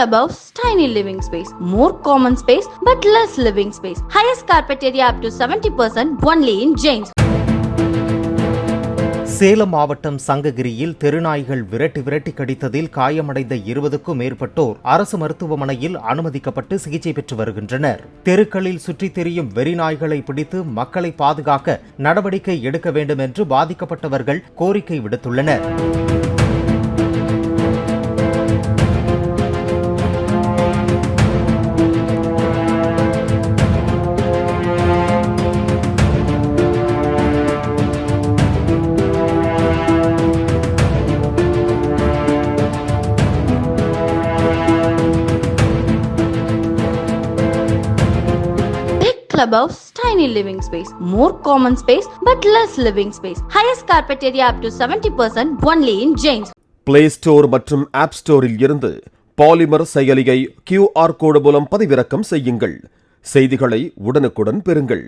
clubhouse, tiny living space, more common space but less living space. Highest carpet area up to 70% only in James. Salem மாவட்டம் சங்ககிரியில் தெருநாய்கள் விரட்டி கடித்ததில் காயமடைந்த 20க்கும் மேற்பட்டோர் அரசு மருத்துவமனையில் அனுமதிக்கப்பட்டு சிகிச்சை பெற்று வருகின்றனர். தெருக்களில் சுற்றித் திரியும் வெறிநாய்களை பிடித்து மக்களை பாதுகாக்க நடவடிக்கை எடுக்க வேண்டும் என்று பாதிக்கப்பட்டவர்கள் கோரிக்கை விடுத்துள்ளனர். Clubhouse, tiny living space, more common space but less living space. Highest carpet area up to 70% only in James. Play Store மற்றும் App Storeல் இருந்து பாலிமர் செயலியை QR கோடு மூலம் பதிவிறக்கம் செய்யுங்கள். செய்திகளை உடனுக்குடன் பெறுங்கள்.